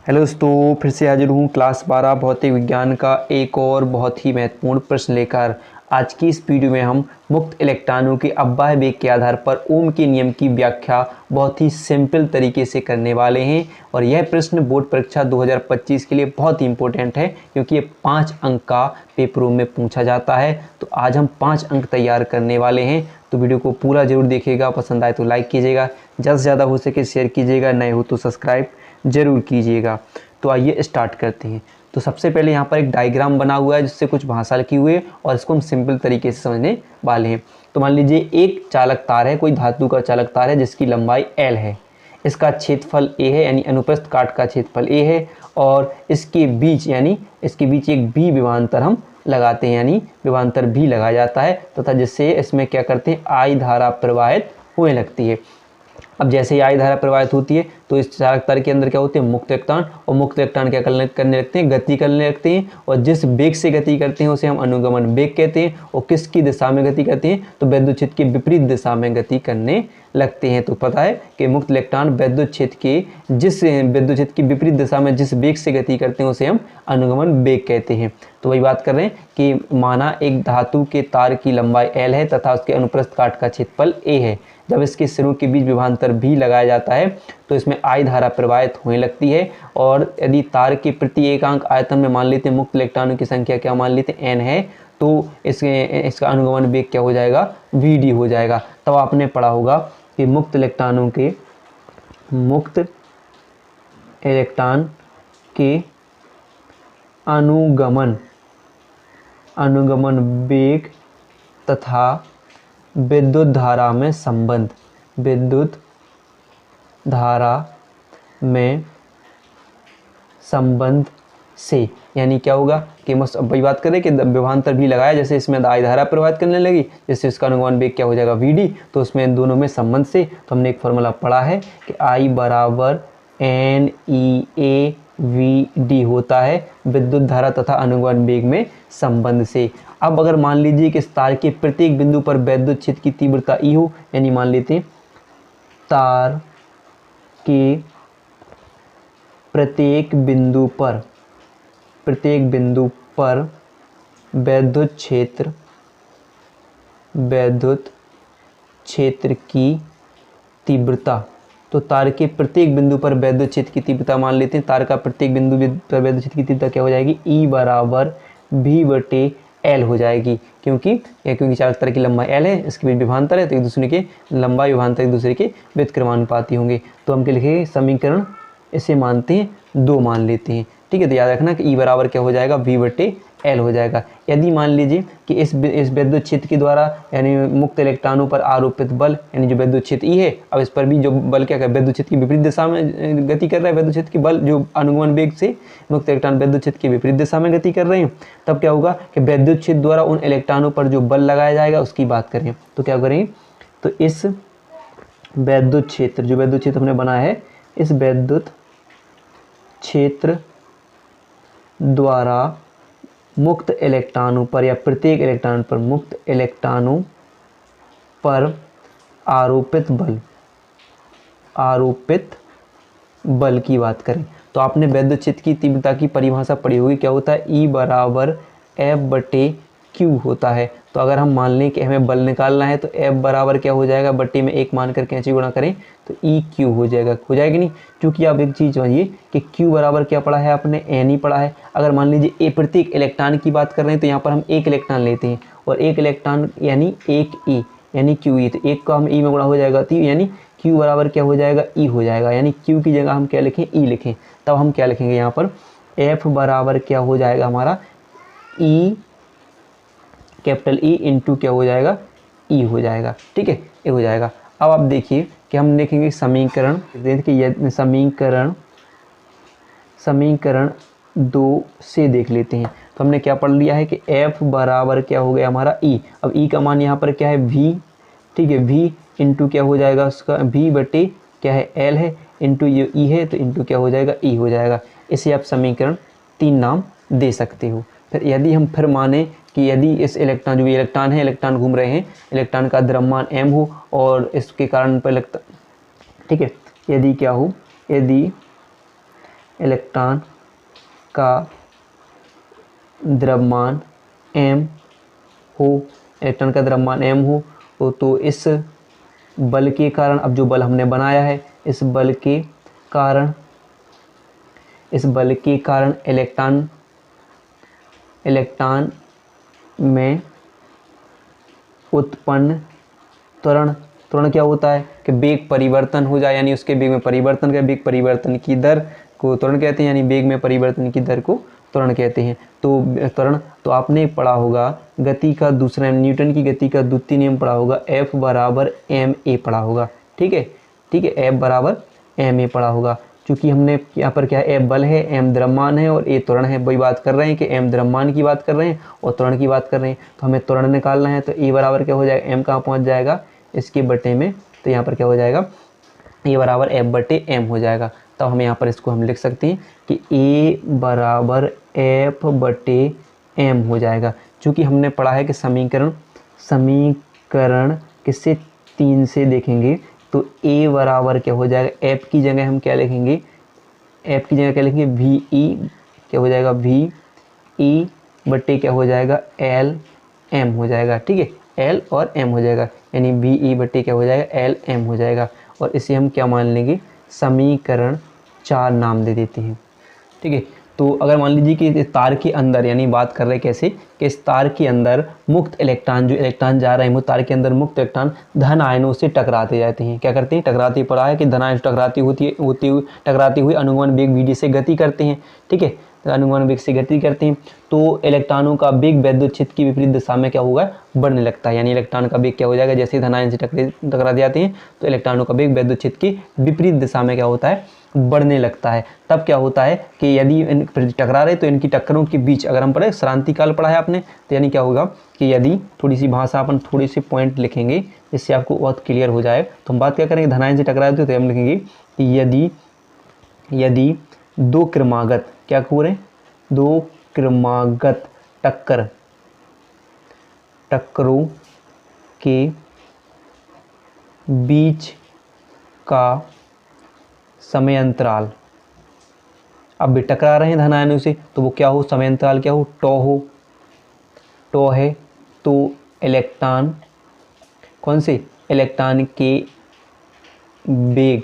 Hello दोस्तों, फिर से हाजिर हूँ क्लास 12 भौतिक विज्ञान का एक और बहुत ही महत्वपूर्ण प्रश्न लेकर। आज की इस वीडियो में हम मुक्त इलेक्ट्रॉनों के अव्यय वेग के आधार पर ओम के नियम की व्याख्या बहुत ही सिंपल तरीके से करने वाले हैं। और यह प्रश्न बोर्ड परीक्षा 2025 के लिए बहुत ही इंपॉर्टेंट है, क्योंकि ये 5 अंक का पेपरों में पूछा जाता है। तो आज हम 5 अंक तैयार करने वाले हैं, तो वीडियो को पूरा जरूर देखिएगा। पसंद आए तो लाइक कीजिएगा, ज़्यादा से ज़्यादा हो सके शेयर कीजिएगा, नए हो तो सब्सक्राइब ज़रूर कीजिएगा। तो आइए स्टार्ट करते हैं। तो सबसे पहले यहाँ पर एक डायग्राम बना हुआ है जिससे कुछ भाषा लिखी हुई है और इसको हम सिंपल तरीके से समझने वाले हैं। तो मान लीजिए एक चालक तार है, कोई धातु का चालक तार है जिसकी लंबाई L है। इसका क्षेत्रफल A है, यानी अनुप्रस्थ काट का क्षेत्रफल A है। और इसके बीच एक B विभवांतर हम लगाते हैं, यानी विभवांतर B लगाया जाता है तथा जिससे इसमें क्या करते हैं, I धारा प्रवाहित होने लगती है। अब जैसे ही I धारा प्रवाहित होती है तो इस चालक तार के अंदर क्या होते हैं, मुक्त इलेक्ट्रॉन। और मुक्त इलेक्ट्रॉन क्या करने लगते हैं, गति करने लगते हैं। और जिस वेग से गति करते हैं उसे हम अनुगमन वेग कहते हैं। और किसकी दिशा में गति करते हैं, तो विद्युत क्षेत्र की विपरीत दिशा में गति करने लगते हैं। तो पता है कि मुक्त इलेक्ट्रॉन विद्युत क्षेत्र की विपरीत दिशा में जिस वेग से गति करते हैं उसे हम अनुगमन वेग कहते हैं। तो वही बात कर रहे हैं कि माना एक धातु के तार की लंबाई L है तथा उसके अनुप्रस्थ काट का क्षेत्रफल A है। जब इसके सिरों के बीच विभवांतर भी लगाया जाता है तो इसमें I धारा प्रवाहित होने लगती है। और यदि तार के प्रति एकांक आयतन में मान लेते हैं मुक्त इलेक्ट्रॉनों की संख्या क्या मान लेते हैं, N है, तो इसका अनुगमन वेग क्या हो जाएगा, Vd हो जाएगा। तब आपने पढ़ा होगा कि मुक्त इलेक्ट्रॉन के अनुगमन वेग तथा विद्युत धारा में संबंध से, यानी क्या होगा कि वही बात करें कि विभवांतर भी लगाया, जैसे इसमें I धारा प्रवाहित करने लगी, जैसे इसका अनुगमन वेग क्या हो जाएगा, Vd। तो उसमें दोनों में संबंध से तो हमने एक फॉर्मूला पढ़ा है कि I बराबर NEA Vd होता है विद्युत धारा तथा अनुगमन वेग में संबंध से। अब अगर मान लीजिए कि इस तार के प्रत्येक बिंदु पर विद्युत क्षेत्र की तीव्रता E हो, यानी मान लेते हैं तार के प्रत्येक बिंदु पर विद्युत क्षेत्र की तीव्रता। तो तार के प्रत्येक बिंदु पर विद्युत क्षेत्र की तीव्रता मान लेते हैं, तार का प्रत्येक बिंदु पर विद्युत क्षेत्र की तीव्रता क्या हो जाएगी, E बराबर V/L हो जाएगी। क्योंकि चालक तार की लंबाई L है, इसके बीच विभवांतर है, तो एक दूसरे के लंबाई विभवांतर एक दूसरे के व्युत्क्रमानुपाती होंगे। तो हम क्या लिखेंगे, समीकरण इसे मानते हैं 2 मान लेते हैं। ठीक है, तो याद रखना कि E बराबर क्या हो जाएगा, V/L हो जाएगा। यदि मान लीजिए कि इस विद्युत क्षेत्र के द्वारा यानी मुक्त इलेक्ट्रॉनों पर आरोपित बल, यानी जो विद्युत क्षेत्र E है, अब इस पर भी जो बल क्या कर विद्युत क्षेत्र की विपरीत दिशा में गति कर रहा है, विद्युत क्षेत्र के बल जो अनुगमन वेग से मुक्त इलेक्ट्रॉन विद्युत क्षेत्र की विपरीत दिशा में गति कर रहे हैं, तब क्या होगा कि विद्युत क्षेत्र द्वारा उन इलेक्ट्रॉनों पर जो बल लगाया जाएगा उसकी बात करें तो क्या करें, तो इस विद्युत क्षेत्र हमने बनाया है, इस विद्युत क्षेत्र द्वारा मुक्त इलेक्ट्रॉनों पर या प्रत्येक मुक्त इलेक्ट्रॉनों पर आरोपित बल की बात करें तो आपने विद्युत क्षेत्र की तीव्रता की परिभाषा पढ़ी होगी, क्या होता है, E बराबर F/Q होता है। तो अगर हम मान लें कि हमें बल निकालना है तो F बराबर क्या हो जाएगा, बट्टे में 1 मान कर कैंची गुणा करें तो EQ हो जाएगी नहीं। क्योंकि आप एक चीज़ समझिए कि Q बराबर क्या पढ़ा है आपने, N ही पढ़ा है। अगर मान लीजिए प्रत्येक इलेक्ट्रॉन की बात कर रहे हैं तो यहाँ पर हम एक इलेक्ट्रॉन लेते हैं और एक इलेक्ट्रॉन यानी एक E यानी QE, तो एक का हम E में गुणा हो जाएगा, तो यानी Q बराबर क्या हो जाएगा, E हो जाएगा। यानी Q की जगह हम क्या लिखें, E लिखें। तब हम क्या लिखेंगे यहाँ पर, F बराबर क्या हो जाएगा हमारा, कैपिटल E इंटू क्या हो जाएगा, E हो जाएगा। ठीक है, ये हो जाएगा। अब आप देखिए कि हम लिखेंगे समीकरण, देखिए समीकरण 2 से देख लेते हैं। तो हमने क्या पढ़ लिया है कि F बराबर क्या हो गया हमारा E। अब E का मान यहाँ पर क्या है, V। ठीक है, V इंटू क्या हो जाएगा उसका, V/, क्या है, L है, इंटू ये E है, तो इंटू क्या हो जाएगा, E हो जाएगा। इसे आप समीकरण 3 नाम दे सकते हो। फिर यदि हम माने कि यदि इस इलेक्ट्रॉन घूम रहे हैं, इलेक्ट्रॉन का द्रव्यमान m हो और इसके कारण पर ठीक है, यदि क्या हो, यदि इलेक्ट्रॉन का द्रव्यमान m हो, इलेक्ट्रॉन का द्रव्यमान m हो तो इस बल के कारण, अब जो बल हमने बनाया है, इस बल के कारण इलेक्ट्रॉन में उत्पन्न त्वरण क्या होता है कि वेग परिवर्तन हो जाए, यानी उसके वेग में परिवर्तन का, वेग परिवर्तन की दर को त्वरण कहते हैं, यानी वेग में परिवर्तन की दर को त्वरण कहते हैं। तो आपने पढ़ा होगा गति का दूसरा, न्यूटन की गति का द्वितीय नियम पढ़ा होगा, F बराबर ma पढ़ा होगा। ठीक है, F बराबर ma पढ़ा होगा। क्योंकि हमने यहाँ पर क्या है, F बल है, m द्रव्यमान है और a त्वरण है। वही बात कर रहे हैं कि m द्रव्यमान की बात कर रहे हैं और त्वरण की बात कर रहे हैं, तो हमें त्वरण निकालना है। तो a बराबर क्या हो जाएगा, m कहाँ पहुँच जाएगा, इसके बटे में, तो यहाँ पर क्या हो जाएगा, a बराबर f बटे m हो जाएगा। तब हमें यहाँ पर इसको हम लिख सकते हैं कि a बराबर f बटे m हो जाएगा। चूँकि हमने पढ़ा है कि समीकरण किससे, 3 से देखेंगे, तो a बराबर क्या हो जाएगा, f की जगह हम क्या लिखेंगे, ve क्या हो जाएगा, ve बटे क्या हो जाएगा, l m हो जाएगा। ठीक है, l और m हो जाएगा, यानी ve बटे क्या हो जाएगा, l m हो जाएगा। और इसे हम क्या मान लेंगे, समीकरण 4 नाम दे देते हैं। ठीक है, तो अगर मान लीजिए कि इस तार के अंदर, यानी बात कर रहे हैं कैसे कि इस तार के अंदर मुक्त इलेक्ट्रॉन, जो इलेक्ट्रॉन जा रहे हैं वो तार के अंदर मुक्त इलेक्ट्रॉन धन आयनों से टकराते जाते हैं। क्या करते हैं, टकराते, पड़ा है कि धन आयन टकराती हुई अनुगमन वेग v से गति करते हैं। ठीक है, तो अनुगमन वेग से गति करते हैं तो इलेक्ट्रॉनों का वेग वैद्युत क्षेत्र की विपरीत दिशा में क्या होगा, बढ़ने लगता है। यानी इलेक्ट्रॉन का वेग क्या हो जाएगा, जैसे धन आयन से टकरा जाते हैं तो इलेक्ट्रॉनों का वेग वैद्युत क्षेत्र की विपरीत दिशा में क्या होता है, बढ़ने लगता है। तब क्या होता है कि यदि इन टकरा रहे तो इनकी टक्करों के बीच, अगर हम पढ़े श्रांति काल पढ़ा है आपने, तो यानी क्या होगा कि यदि थोड़ी सी भाषा, अपन थोड़ी सी पॉइंट लिखेंगे जिससे आपको बहुत क्लियर हो जाए। तो हम बात क्या करेंगे, धनायन से टकरा रहे तो हम लिखेंगे कि यदि दो क्रमागत, क्या हो रहे, दो क्रमागत टक्करों के बीच का समय अंतराल, अब भी टकरा रहे हैं धन आयनों से, तो वो क्या हो, समय अंतराल क्या हो, टॉ है। तो इलेक्ट्रॉन, कौन से, इलेक्ट्रॉन के वेग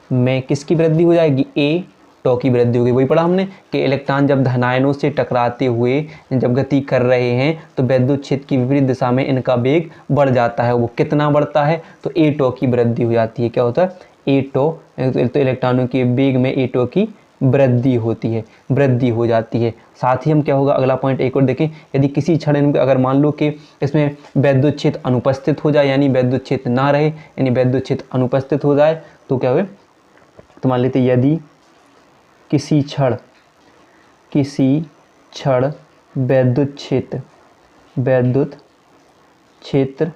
में किसकी वृद्धि हो जाएगी, a टॉ की वृद्धि होगी। वही पढ़ा हमने कि इलेक्ट्रॉन जब धन आयनों से टकराते हुए जब गति कर रहे हैं तो वैद्युत क्षेत्र की विपरीत दिशा में इनका वेग बढ़ जाता है। वो कितना बढ़ता है, तो a टॉ की वृद्धि हो जाती है। क्या होता है, a टॉ, तो इलेक्ट्रॉनों के वेग में a टॉ की वृद्धि होती है, वृद्धि हो जाती है। साथ ही हम क्या होगा, अगला पॉइंट एक और देखें, यदि किसी क्षण इनके, अगर मान लो कि इसमें वैद्युत क्षेत्र अनुपस्थित हो जाए, यानी वैद्युत क्षेत्र ना रहे, यानी वैद्युत क्षेत्र अनुपस्थित हो जाए, तो क्या हुए, तो मान लेते यदि किसी क्षण वैद्युत क्षेत्र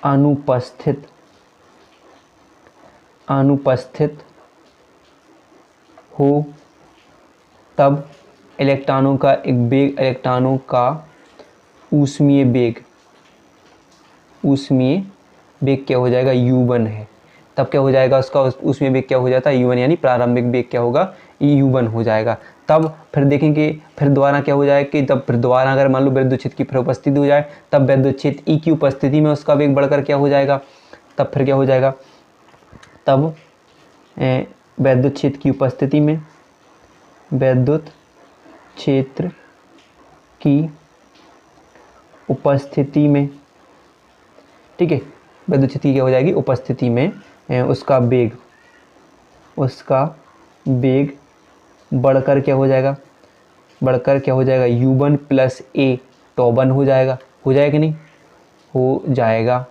अनुपस्थित हो, तब इलेक्ट्रॉनों का ऊष्मीय वेग क्या हो जाएगा, u1 है। तब क्या हो जाएगा, उसका ऊष्मीय वेग क्या हो जाता है, u1, यानी प्रारंभिक वेग क्या होगा, u1 हो जाएगा। तब फिर देखेंगे, फिर दोबारा क्या हो जाएगा कि तब फिर दोबारा अगर मान लो वैद्युत क्षेत्र की फिर उपस्थिति हो जाए, तब वैद्युत क्षेत्र E की उपस्थिति में उसका वेग बढ़कर क्या हो जाएगा, तब फिर क्या हो जाएगा, तब वैद्युत क्षेत्र की उपस्थिति में, वैद्युत क्षेत्र की उपस्थिति में, ठीक है, वैद्युत क्षेत्र की क्या हो जाएगी, उपस्थिति में उसका वेग बढ़कर क्या हो जाएगा, u1 प्लस a टॉ 1 हो जाएगा। हो जाएगा कि नहीं, हो जाएगा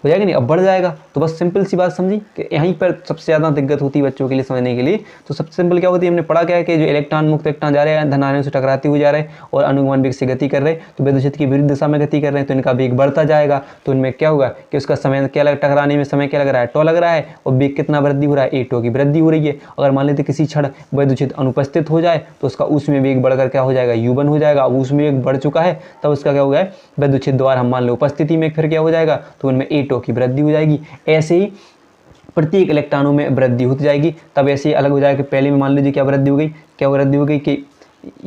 नहीं, अब बढ़ जाएगा। तो बस सिंपल सी बात समझी कि यहीं पर सबसे ज़्यादा दिक्कत होती है बच्चों के लिए समझने के लिए। तो सबसे सिंपल क्या होती है, हमने पढ़ा क्या है कि जो इलेक्ट्रॉन मुक्त इलेक्ट्रॉन जा रहे हैं धन आयनों से टकराते हुए जा रहे हैं और अनुगमन वेग से गति कर रहे हैं, तो वैद्युत क्षेत्र की विरुद्ध दिशा में गति कर रहे हैं, तो इनका वेग बढ़ता जाएगा। तो इनमें क्या होगा कि उसका समय क्या टकराने में समय क्या लग रहा है, टॉ लग रहा है, और वेग कितना वृद्धि हो रहा है, a टॉ की वृद्धि हो रही है। अगर मान लेते किसी क्षण वैद्युत क्षेत्र अनुपस्थित हो जाए तो उसका ऊष्मीय वेग बढ़कर क्या हो जाएगा, u1 हो जाएगा। अब ऊष्मीय वेग बढ़ चुका है, तब उसका क्या हो गया, वैद्युत क्षेत्र द्वारा हम मान लो उपस्थिति में फिर क्या हो जाएगा, तो उनमें a टॉ की वृद्धि हो जाएगी। ऐसे ही प्रत्येक इलेक्ट्रॉनों में वृद्धि होती जाएगी। तब ऐसे अलग हो जाएगा कि पहले में मान लीजिए क्या वृद्धि हो गई, क्या वृद्धि हो गई कि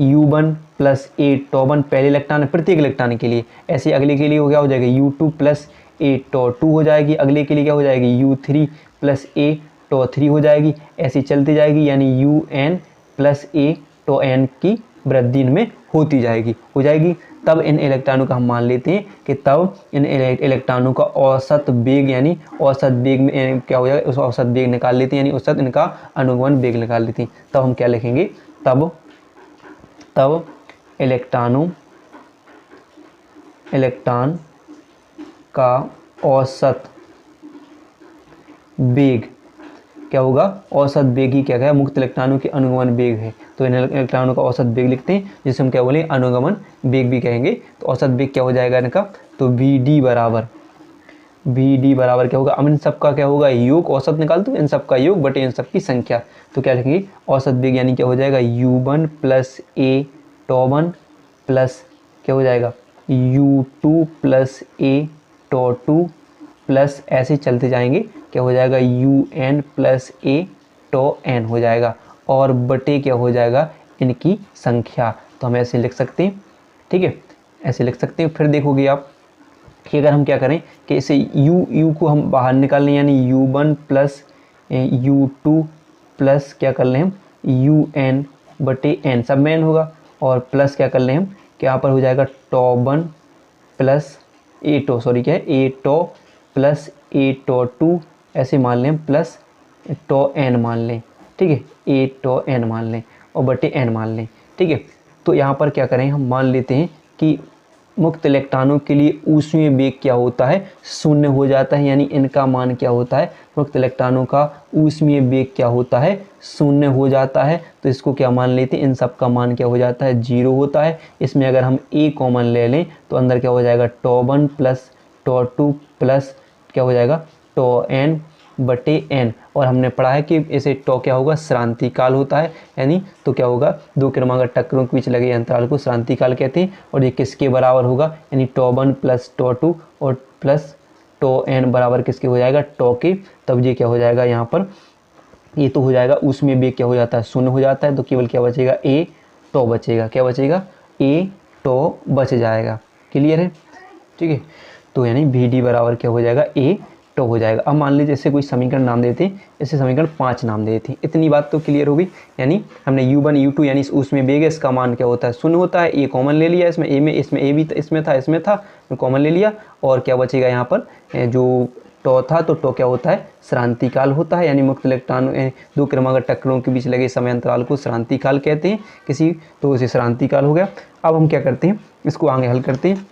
U1 प्लस ए टॉ1 पहले इलेक्ट्रॉन है प्रत्येक इलेक्ट्रॉन के लिए, ऐसे अगले के लिए क्या हो जाएगा U2 प्लस ए टॉ2 हो जाएगी, अगले के लिए क्या हो जाएगी U3 प्लस ए टॉ3 हो जाएगी, ऐसे चलती जाएगी, यानी UN प्लस ए टॉ n की वृद्धि इनमें होती जाएगी, हो जाएगी। तब इन इलेक्ट्रॉनों का हम मान लेते हैं कि तब इन इलेक्ट्रॉनों का औसत वेग, यानी औसत वेग में क्या हो जाएगा, उस औसत वेग निकाल लेते हैं, यानी औसत इनका अनुगमन वेग निकाल लेते हैं। तब हम क्या लिखेंगे, तब इलेक्ट्रॉन का औसत वेग क्या होगा, औसत वेग ही क्या है, मुक्त इलेक्ट्रॉनों के अनुगमन वेग है। तो इन इलेक्ट्रॉनों का औसत वेग लिखते हैं, जिसे हम क्या बोले अनुगमन वेग भी कहेंगे। तो औसत वेग क्या हो जाएगा इनका, तो VD बराबर क्या होगा, अब इन सब का क्या होगा योग, औसत निकाल दो इन सब का योग बटे इन सब की संख्या। तो क्या लिखेंगे, औसत वेग यानी क्या हो जाएगा U1 प्लस ए टॉ1 प्लस क्या हो जाएगा U2 प्लस ए टॉ2 प्लस ऐसे चलते जाएंगे, क्या हो जाएगा UN प्लस ए टॉ n हो जाएगा, और बटे क्या हो जाएगा इनकी संख्या। तो हम ऐसे लिख सकते हैं, ठीक है, ऐसे लिख सकते हैं। फिर देखोगे आप कि अगर हम क्या करें कि इसे U को हम बाहर निकाल लें, यानी U1 प्लस U2 प्लस क्या कर लें हम UN बटे n, सब में n होगा, और प्लस क्या कर लें हम कि यहाँ पर हो जाएगा टॉ1 प्लस ए टॉ, सॉरी क्या है ए टॉ प्लस ए टॉ2, ऐसे मान लें प्लस टॉ n मान लें, ठीक है, ए टॉ n मान लें और बटे n मान लें, ठीक है। तो यहाँ पर क्या करें, हम मान लेते हैं कि मुक्त इलेक्ट्रॉनों के लिए ऊष्मीय वेग क्या होता है, शून्य हो जाता है, यानी इनका मान क्या होता है, मुक्त इलेक्ट्रॉनों का ऊष्मीय वेग क्या होता है, शून्य हो जाता है। तो इसको क्या मान लेते हैं, इन सब का मान क्या हो जाता है, 0 होता है। इसमें अगर हम ए कॉमन ले लें तो अंदर क्या हो जाएगा टॉ1 प्लस टॉ2 प्लस क्या हो जाएगा टॉ n बटे n, और हमने पढ़ा है कि इसे टॉ क्या होगा श्रांति काल होता है, यानी तो क्या होगा दो क्रमांक टक्करों के बीच लगे अंतराल को श्रांति काल कहते हैं। और ये किसके बराबर होगा, यानी टॉ1 प्लस टॉ2 और प्लस टॉ n बराबर किसके हो जाएगा, टॉ के। तब ये क्या हो जाएगा यहाँ पर, ये तो हो जाएगा उसमें वेग क्या हो जाता है, शून्य हो जाता है, तो केवल क्या बचेगा ए टॉ बचेगा, क्या बचेगा ए टॉ बच जाएगा। क्लियर है, ठीक है। तो यानी VD बराबर क्या हो जाएगा ए टॉ हो जाएगा। अब मान लीजिए इससे कोई समीकरण नाम देते हैं, इससे समीकरण 5 नाम देते हैं। इतनी बात तो क्लियर हो गई, यानी हमने U1 U2 यानी उसमें वेग है, इसका मान क्या होता है शून्य होता है, ए कॉमन ले लिया इसमें, ए में इसमें ए भी इसमें था कॉमन ले लिया, और क्या बचेगा यहाँ पर जो टॉ था, तो टॉ क्या होता है श्रांति काल होता है, यानी मुक्त इलेक्ट्रॉन दो क्रमांक टक्करों के बीच लगे समय अंतराल को श्रांति काल कहते हैं किसी, तो उसे श्रांति काल हो गया। अब हम क्या करते हैं, इसको आगे हल करते हैं।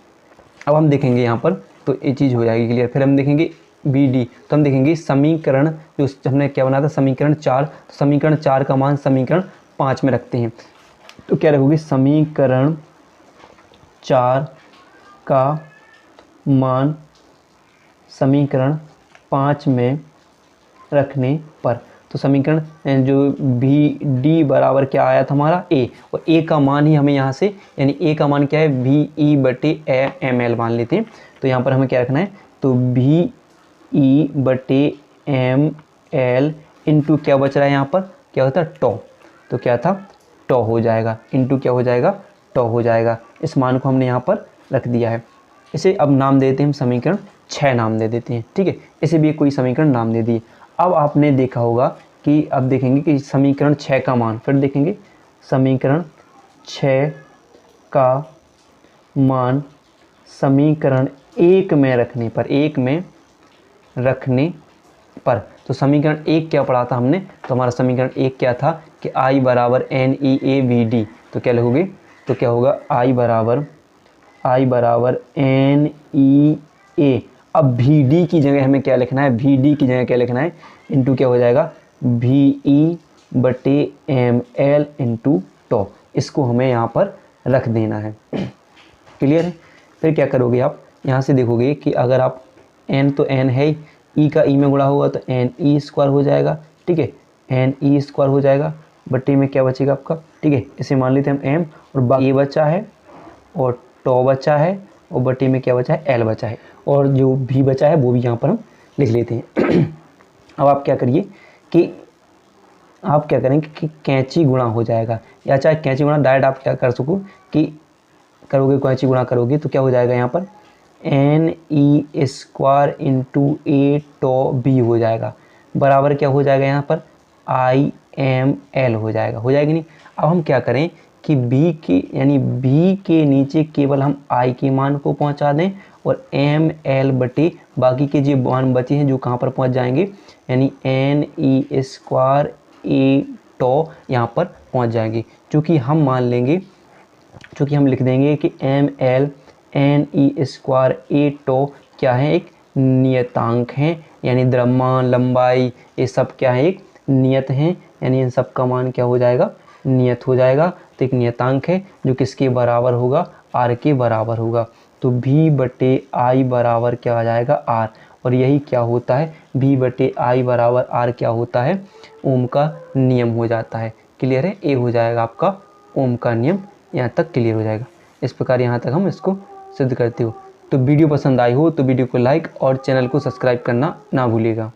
अब हम देखेंगे यहाँ पर तो ये चीज़ हो जाएगी क्लियर। फिर हम देखेंगे BD, तो हम देखेंगे समीकरण जो हमने क्या बना था समीकरण 4, तो समीकरण 4 का मान समीकरण 5 में रखते हैं। तो क्या रखोगे, समीकरण 4 का मान समीकरण 5 में रखने पर, तो समीकरण जो BD बराबर क्या आया था हमारा A, और A का मान ही हमें यहाँ से, यानी A का मान क्या है VE बटे ml मान लेते हैं। तो यहाँ पर हमें क्या रखना है, तो VE बटे ml इंटू क्या बच रहा है यहाँ पर, क्या होता है टॉ, तो क्या था टॉ हो जाएगा, इंटू क्या हो जाएगा टॉ हो जाएगा। इस मान को हमने यहाँ पर रख दिया है। इसे अब नाम देते हैं हम समीकरण 6 नाम दे देते हैं, ठीक है, इसे भी कोई समीकरण नाम दे दिए। अब आपने देखा होगा कि अब देखेंगे कि समीकरण 6 का मान, फिर देखेंगे समीकरण 6 का मान समीकरण 1 में रखने पर, 1 में रखने पर, तो समीकरण 1 क्या पढ़ा था हमने, तो हमारा समीकरण 1 क्या था कि I बराबर NEAVD, तो क्या लिखोगे, तो क्या होगा I बराबर NEA। अब VD की जगह हमें क्या लिखना है, VD की जगह क्या लिखना है, इंटू क्या हो जाएगा VE बटे ml इंटू टॉ, इसको हमें यहाँ पर रख देना है। क्लियर है। फिर क्या करोगे आप, यहाँ से देखोगे कि अगर आप n तो n है, e का e में गुणा होगा तो NE स्क्वायर हो जाएगा, ठीक है, NE स्क्वायर हो जाएगा, बटे में क्या बचेगा आपका, ठीक है, इसे मान लेते हैं हम m, और बाकी a बचा है और टॉ बचा है, और बटे में क्या बचा है L बचा है, और जो भी बचा है वो भी यहाँ पर हम लिख लेते हैं। अब आप क्या करिए कि आप क्या करेंगे कि कैंची गुणा हो जाएगा, या चाहे कैंची गुणा डायरेक्ट आप क्या कर सको कि करोगे, कैंची गुणा करोगे तो क्या हो जाएगा यहाँ पर NE² into A toe B हो जाएगा, बराबर क्या हो जाएगा यहाँ पर IML हो जाएगा नहीं। अब हम क्या करें कि B के यानी B के नीचे केवल हम I के मान को पहुँचा दें और ML बटे बाकी के जो मान बचे हैं जो कहाँ पर पहुँच जाएंगे, यानी NE² A टॉ यहाँ पर पहुँच जाएंगे। चूँकि हम मान लेंगे, चूँकि हम लिख देंगे कि ML NE² A टॉ क्या है, एक नियतांक है, यानी द्रव्यमान लंबाई ये सब क्या है, एक नियत है, यानी इन सब का मान क्या हो जाएगा, नियत हो जाएगा। तो एक नियतांक है जो किसके बराबर होगा, R के बराबर होगा। तो V बटे I बराबर क्या आ जाएगा, R। और यही क्या होता है, V बटे I बराबर R क्या होता है, ओम का नियम हो जाता है। क्लियर है, ये हो जाएगा आपका ओम का नियम, यहाँ तक क्लियर हो जाएगा। इस प्रकार यहाँ तक हम इसको सिद्ध करते हो। तो वीडियो पसंद आई हो तो वीडियो को लाइक और चैनल को सब्सक्राइब करना ना भूलिएगा।